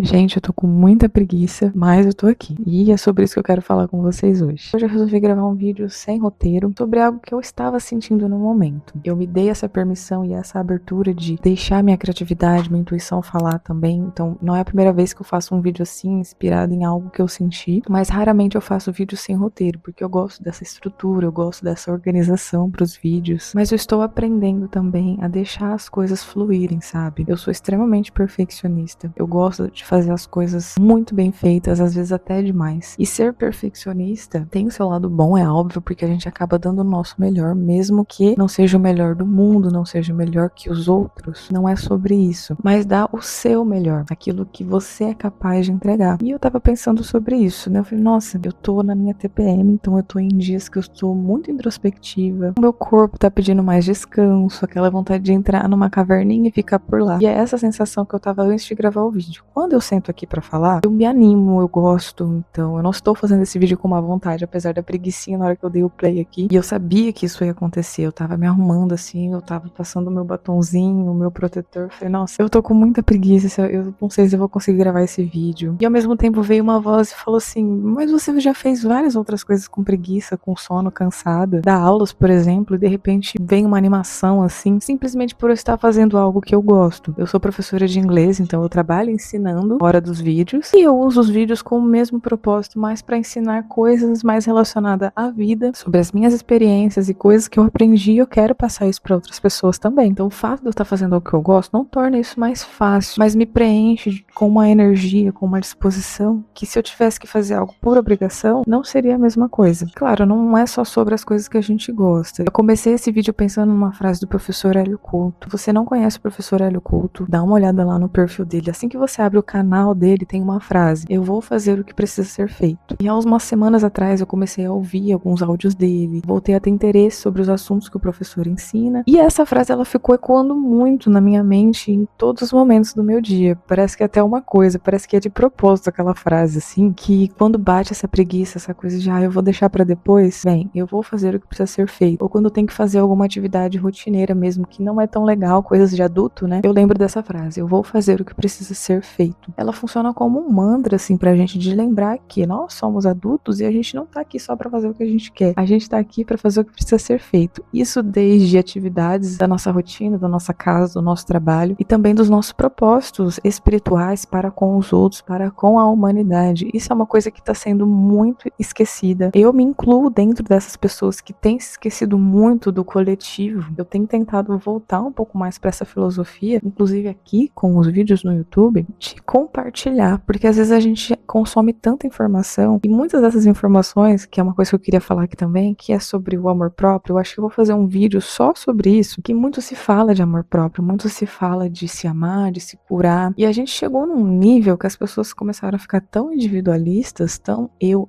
Gente, eu tô com muita preguiça, mas eu tô aqui. E é sobre isso que eu quero falar com vocês hoje. Hoje eu resolvi gravar um vídeo sem roteiro sobre algo que eu estava sentindo no momento. Eu me dei essa permissão e essa abertura de deixar minha criatividade, minha intuição falar também. Então, não é a primeira vez que eu faço um vídeo assim, inspirado em algo que eu senti, mas raramente eu faço vídeo sem roteiro, porque eu gosto dessa estrutura, eu gosto dessa organização pros vídeos. Mas eu estou aprendendo também a deixar as coisas fluírem, sabe? Eu sou extremamente perfeccionista. Eu gosto de fazer as coisas muito bem feitas, às vezes até demais. E ser perfeccionista tem o seu lado bom, é óbvio, porque a gente acaba dando o nosso melhor, mesmo que não seja o melhor do mundo, não seja o melhor que os outros. Não é sobre isso, mas dá o seu melhor, aquilo que você é capaz de entregar. E eu tava pensando sobre isso, né? Eu falei, nossa, eu tô na minha TPM, então eu tô em dias que eu estou muito introspectiva. O meu corpo tá pedindo mais descanso, aquela vontade de entrar numa caverninha e ficar por lá. E é essa sensação que eu tava antes de gravar o vídeo. Quando eu sento aqui pra falar, eu me animo, eu gosto, então eu não estou fazendo esse vídeo com uma vontade, apesar da preguicinha na hora que eu dei o play aqui. E eu sabia que isso ia acontecer, eu tava me arrumando assim, eu tava passando o meu batonzinho, o meu protetor, eu falei, nossa, eu tô com muita preguiça, eu não sei se eu vou conseguir gravar esse vídeo. E ao mesmo tempo veio uma voz e falou assim, mas você já fez várias outras coisas com preguiça, com sono, cansada, dá aulas, por exemplo, e de repente vem uma animação assim, simplesmente por eu estar fazendo algo que eu gosto. Eu sou professora de inglês, então eu trabalho ensinando fora dos vídeos, e eu uso os vídeos com o mesmo propósito, mais para ensinar coisas mais relacionadas à vida, sobre as minhas experiências e coisas que eu aprendi, e eu quero passar isso para outras pessoas também. Então o fato de eu estar fazendo o que eu gosto não torna isso mais fácil, mas me preenche com uma energia, com uma disposição, que se eu tivesse que fazer algo por obrigação, não seria a mesma coisa. Claro, não é só sobre as coisas que a gente gosta. Eu comecei esse vídeo pensando numa frase do professor Hélio Couto. Você não conhece o professor Hélio Couto? Dá uma olhada lá no perfil dele. Assim que você abre o canal dele, tem uma frase: eu vou fazer o que precisa ser feito. E há umas semanas atrás eu comecei a ouvir alguns áudios dele, voltei a ter interesse sobre os assuntos que o professor ensina, e essa frase ela ficou ecoando muito na minha mente em todos os momentos do meu dia. Parece que é até uma coisa, parece que é de propósito aquela frase assim, que quando bate essa preguiça, essa coisa de eu vou deixar pra depois, bem, eu vou fazer o que precisa ser feito. Ou quando tem que fazer alguma atividade rotineira mesmo que não é tão legal, coisas de adulto, né? Eu lembro dessa frase: eu vou fazer o que precisa ser feito. Ela funciona como um mantra assim pra gente, de lembrar que nós somos adultos e a gente não tá aqui só pra fazer o que a gente quer. A gente tá aqui pra fazer o que precisa ser feito. Isso desde atividades da nossa rotina, da nossa casa, do nosso trabalho e também dos nossos propósitos espirituais para com os outros, para com a humanidade. Isso é uma coisa que tá sendo muito esquecida. Eu me incluo dentro dessas pessoas que têm se esquecido muito do coletivo. Eu tenho tentado voltar um pouco mais para essa filosofia, inclusive aqui com os vídeos no YouTube, de compartilhar, porque às vezes a gente consome tanta informação e muitas dessas informações, que é uma coisa que eu queria falar aqui também, que é sobre o amor próprio. Eu acho que eu vou fazer um vídeo só sobre isso, que muito se fala de amor próprio, muito se fala de se amar, de se curar, e a gente chegou num nível que as pessoas começaram a ficar tão individualistas, tão eu,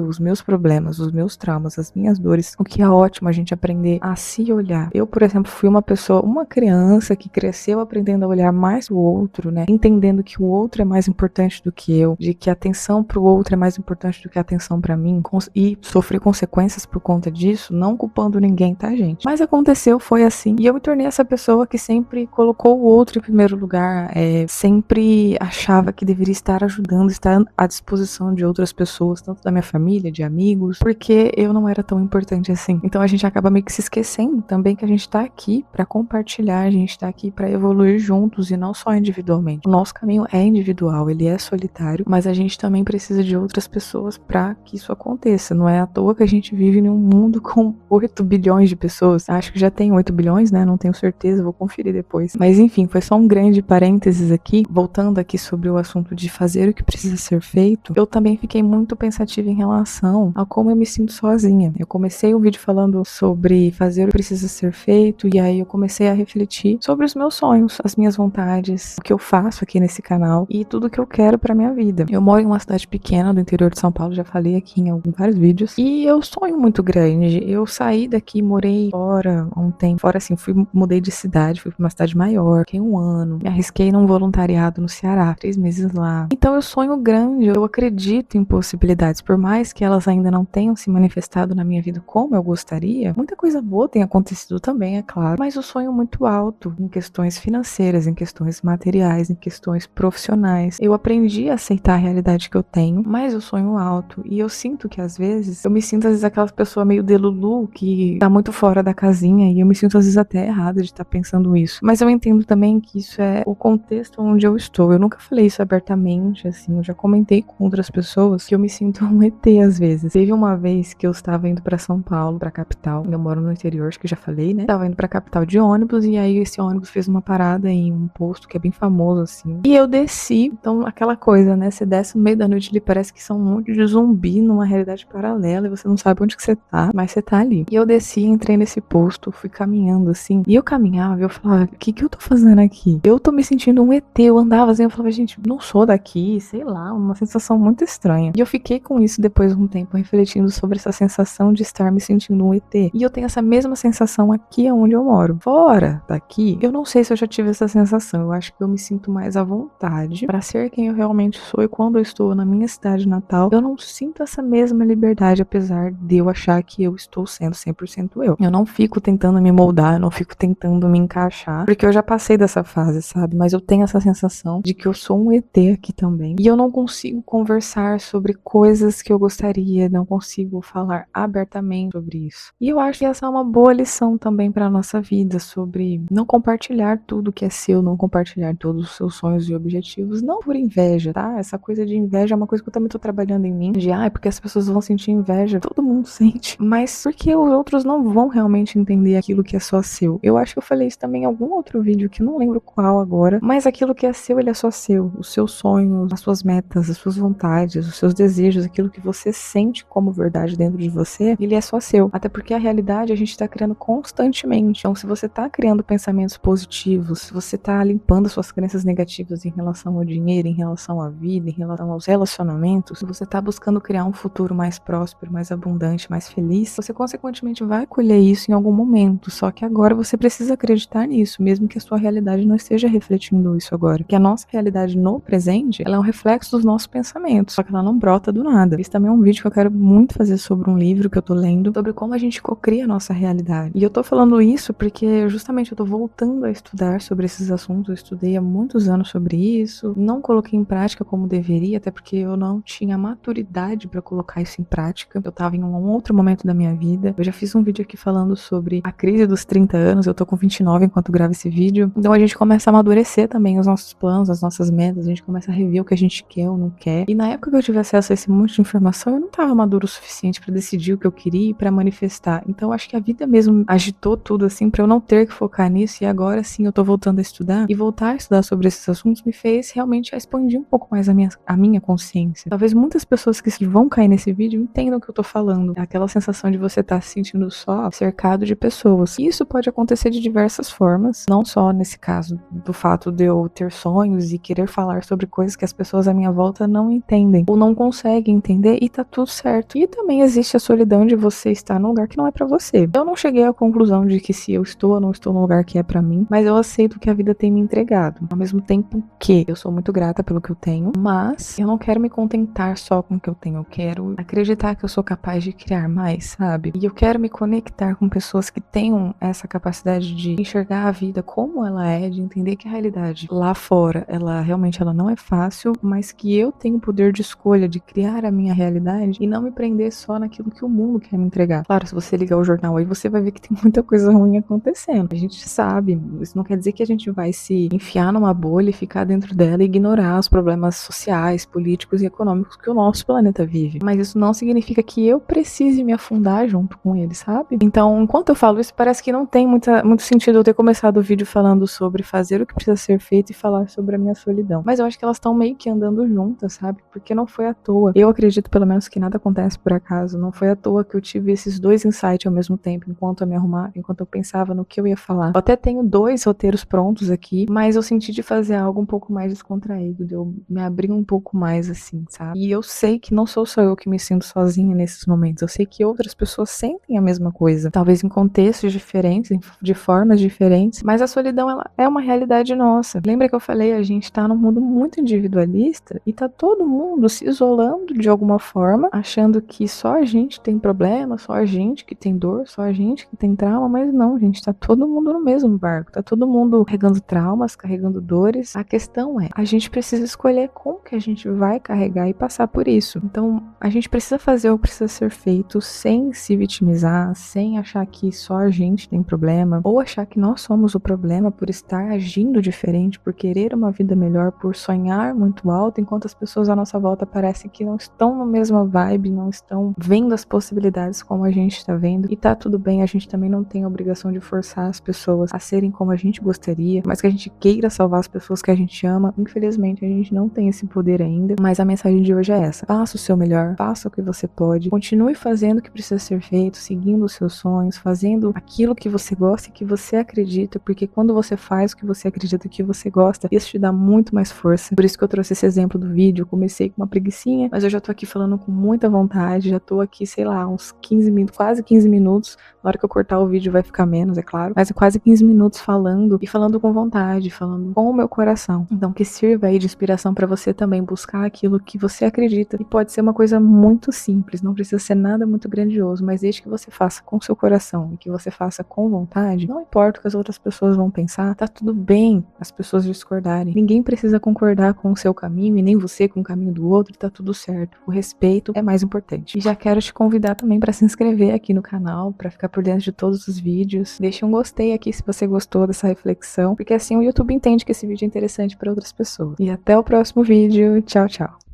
os meus problemas, os meus traumas, as minhas dores, o que é ótimo a gente aprender a se olhar. Eu, por exemplo, fui uma pessoa, uma criança que cresceu aprendendo a olhar mais o outro, né, entendendo que o outro é mais importante do que eu, de que a atenção pro outro é mais importante do que a atenção pra mim, e sofri consequências por conta disso, não culpando ninguém, tá, gente? Mas aconteceu, foi assim, e eu me tornei essa pessoa que sempre colocou o outro em primeiro lugar, sempre achava que deveria estar ajudando, estar à disposição de outras pessoas, tanto da minha família, de amigos, porque eu não era tão importante assim. Então a gente acaba meio que se esquecendo também que a gente tá aqui pra compartilhar, a gente tá aqui pra evoluir juntos e não só individualmente. O nosso caminho é individual, ele é solitário, mas a gente também precisa de outras pessoas pra que isso aconteça. Não é à toa que a gente vive em um mundo com 8 bilhões de pessoas. Acho que já tem 8 bilhões, né? Não tenho certeza, vou conferir depois. Mas enfim, foi só um grande parênteses aqui, voltando aqui sobre o assunto de fazer o que precisa ser feito. Eu também fiquei muito pensativa em relação a como eu me sinto sozinha. Eu comecei o vídeo falando sobre fazer o que precisa ser feito, e aí eu comecei a refletir sobre os meus sonhos, as minhas vontades, o que eu faço aqui nesse canal e tudo que eu quero pra minha vida. Eu moro em uma cidade pequena do interior de São Paulo, já falei aqui em vários vídeos, e eu sonho muito grande. Eu saí daqui, morei fora há um tempo, fora assim, mudei de cidade, fui pra uma cidade maior, fiquei um ano, me arrisquei num voluntariado no Ceará, 3 meses lá. Então eu sonho grande, eu acredito em possibilidades, por mais que elas ainda não tenham se manifestado na minha vida como eu gostaria. Muita coisa boa tem acontecido também, é claro, mas o sonho muito alto em questões financeiras, em questões materiais, em questões profissionais profissionais. Eu aprendi a aceitar a realidade que eu tenho, mas eu sonho alto. E eu sinto que às vezes, eu me sinto às vezes aquela pessoa meio delulu que tá muito fora da casinha, e eu me sinto às vezes até errada de estar pensando isso. Mas eu entendo também que isso é o contexto onde eu estou. Eu nunca falei isso abertamente, assim, eu já comentei com outras pessoas que eu me sinto um ET às vezes. Teve uma vez que eu estava indo pra São Paulo, pra capital, eu moro no interior, acho que já falei, né? Tava indo pra capital de ônibus, e aí esse ônibus fez uma parada em um posto que é bem famoso, assim. E eu desci, então aquela coisa, né? Você desce no meio da noite, ele parece que são um monte de zumbi numa realidade paralela, e você não sabe onde que você tá, mas você tá ali. E eu desci, entrei nesse posto, fui caminhando, assim, e eu caminhava, e eu falava, o que eu tô fazendo aqui? Eu tô me sentindo um ET, eu andava assim, eu falava, gente, não sou daqui, sei lá, uma sensação muito estranha. E eu fiquei com isso depois de um tempo, refletindo sobre essa sensação de estar me sentindo um ET. E eu tenho essa mesma sensação aqui onde eu moro. Fora daqui, eu não sei se eu já tive essa sensação, eu acho que eu me sinto mais à vontade pra ser quem eu realmente sou, e quando eu estou na minha cidade natal, eu não sinto essa mesma liberdade, apesar de eu achar que eu estou sendo 100% eu. Eu não fico tentando me moldar, eu não fico tentando me encaixar, porque eu já passei dessa fase, sabe? Mas eu tenho essa sensação de que eu sou um ET aqui também. E eu não consigo conversar sobre coisas que eu gostaria, não consigo falar abertamente sobre isso. E eu acho que essa é uma boa lição também para nossa vida, sobre não compartilhar tudo que é seu, não compartilhar todos os seus sonhos e objetivos, não por inveja, tá? Essa coisa de inveja é uma coisa que eu também tô trabalhando em mim, de porque as pessoas vão sentir inveja, todo mundo sente, mas porque os outros não vão realmente entender aquilo que é só seu. Eu acho que eu falei isso também em algum outro vídeo, que não lembro qual agora, mas aquilo que é seu, ele é só seu. Os seus sonhos, as suas metas, as suas vontades, os seus desejos, aquilo que você sente como verdade dentro de você, ele é só seu. Até porque a realidade a gente tá criando constantemente. Então, se você tá criando pensamentos positivos, se você tá limpando suas crenças negativas em relação ao dinheiro, em relação à vida, em relação aos relacionamentos, se você tá buscando criar um futuro mais próspero, mais abundante, mais feliz, você consequentemente vai colher isso em algum momento. Só que agora você precisa acreditar nisso, mesmo que a sua realidade não esteja refletindo isso agora. Que a nossa realidade no presente, ela é um reflexo dos nossos pensamentos, só que ela não brota do nada. Esse também é um vídeo que eu quero muito fazer sobre um livro que eu tô lendo, sobre como a gente cocria a nossa realidade. E eu tô falando isso porque justamente eu tô voltando a estudar sobre esses assuntos. Eu estudei há muitos anos sobre isso, não coloquei em prática como deveria, até porque eu não tinha maturidade para colocar isso em prática. Eu tava em um outro momento da minha vida. Eu já fiz um vídeo aqui falando sobre a crise dos 30 anos, eu tô com 29 enquanto gravo esse vídeo. Então a gente começa a amadurecer também os nossos planos, as nossas metas, a gente começa a rever o que a gente quer ou não quer. E na época que eu tive acesso a esse monte de informação, eu não tava maduro o suficiente para decidir o que eu queria e para manifestar. Então acho que a vida mesmo agitou tudo assim para eu não ter que focar nisso, e agora sim eu tô voltando a estudar, e voltar a estudar sobre esses assuntos me fez realmente expandir um pouco mais a minha consciência. Talvez muitas pessoas que vão cair nesse vídeo entendam o que eu tô falando. É aquela sensação de você estar se sentindo só, cercado de pessoas. E isso pode acontecer de diversas formas, não só nesse caso do fato de eu ter sonhos e querer falar sobre coisas que as pessoas à minha volta não entendem ou não conseguem entender, e tá tudo certo. E também existe a solidão de você estar num lugar que não é pra você. Eu não cheguei à conclusão de que se eu estou ou não estou num lugar que é pra mim, mas eu aceito que a vida tem me entregado. Ao mesmo tempo que eu sou muito grata pelo que eu tenho, mas eu não quero me contentar só com o que eu tenho. Eu quero acreditar que eu sou capaz de criar mais, sabe? E eu quero me conectar com pessoas que tenham essa capacidade de enxergar a vida como ela é, de entender que a realidade lá fora, ela realmente ela não é fácil, mas que eu tenho o poder de escolha de criar a minha realidade e não me prender só naquilo que o mundo quer me entregar. Claro, se você ligar o jornal aí, você vai ver que tem muita coisa ruim acontecendo. A gente sabe, isso não quer dizer que a gente vai se enfiar numa bolha e ficar dentro dela e ignorar os problemas sociais, políticos e econômicos que o nosso planeta vive. Mas isso não significa que eu precise me afundar junto com ele, sabe? Então, enquanto eu falo isso, parece que não tem muito sentido eu ter começado o vídeo falando sobre fazer o que precisa ser feito e falar sobre a minha solidão. Mas eu acho que elas estão meio que andando juntas, sabe? Porque não foi à toa. Eu acredito, pelo menos, que nada acontece por acaso. Não foi à toa que eu tive esses dois insights ao mesmo tempo, enquanto eu me arrumava, enquanto eu pensava no que eu ia falar. Eu até tenho 2 roteiros prontos aqui, mas eu senti de fazer algo um pouco mais descontraído, de eu me abrir um pouco mais, assim, sabe? E eu sei que não sou só eu que me sinto sozinha nesses momentos. Eu sei que outras pessoas sentem a mesma coisa. Talvez em contextos diferentes, de formas diferentes, mas a solidão, ela é uma realidade nossa. Lembra que eu falei, a gente tá num mundo muito individualista e tá todo mundo se isolando de alguma forma, achando que só a gente tem problema, só a gente que tem dor, só a gente que tem trauma, mas não, gente, tá todo mundo no mesmo barco, tá todo mundo carregando traumas, carregando dores. A questão não é. A gente precisa escolher como que a gente vai carregar e passar por isso. Então, a gente precisa fazer o que precisa ser feito sem se vitimizar, sem achar que só a gente tem problema, ou achar que nós somos o problema por estar agindo diferente, por querer uma vida melhor, por sonhar muito alto, enquanto as pessoas à nossa volta parecem que não estão na mesma vibe, não estão vendo as possibilidades como a gente está vendo. E tá tudo bem, a gente também não tem a obrigação de forçar as pessoas a serem como a gente gostaria, mas que a gente queira salvar as pessoas que a gente ama. Infelizmente, a gente não tem esse poder ainda, mas a mensagem de hoje é essa: faça o seu melhor, faça o que você pode, continue fazendo o que precisa ser feito, seguindo os seus sonhos, fazendo aquilo que você gosta e que você acredita, porque quando você faz o que você acredita, que você gosta, isso te dá muito mais força. Por isso que eu trouxe esse exemplo do vídeo. Eu comecei com uma preguicinha, mas eu já tô aqui falando com muita vontade, já tô aqui, sei lá, uns 15 minutos, quase 15 minutos. Na hora que eu cortar o vídeo vai ficar menos, é claro, mas é quase 15 minutos falando, e falando com vontade, falando com o meu coração. Então que sirva aí de inspiração pra você também buscar aquilo que você acredita, e pode ser uma coisa muito simples, não precisa ser nada muito grandioso, mas desde que você faça com seu coração e que você faça com vontade, não importa o que as outras pessoas vão pensar, tá tudo bem as pessoas discordarem. Ninguém precisa concordar com o seu caminho e nem você com o caminho do outro, tá tudo certo. O respeito é mais importante. E já quero te convidar também para se inscrever aqui no canal, para ficar por dentro de todos os vídeos. Deixe um gostei aqui se você gostou dessa reflexão, porque assim o YouTube entende que esse vídeo é interessante para outras pessoas. E até o próximo vídeo. Tchau, tchau.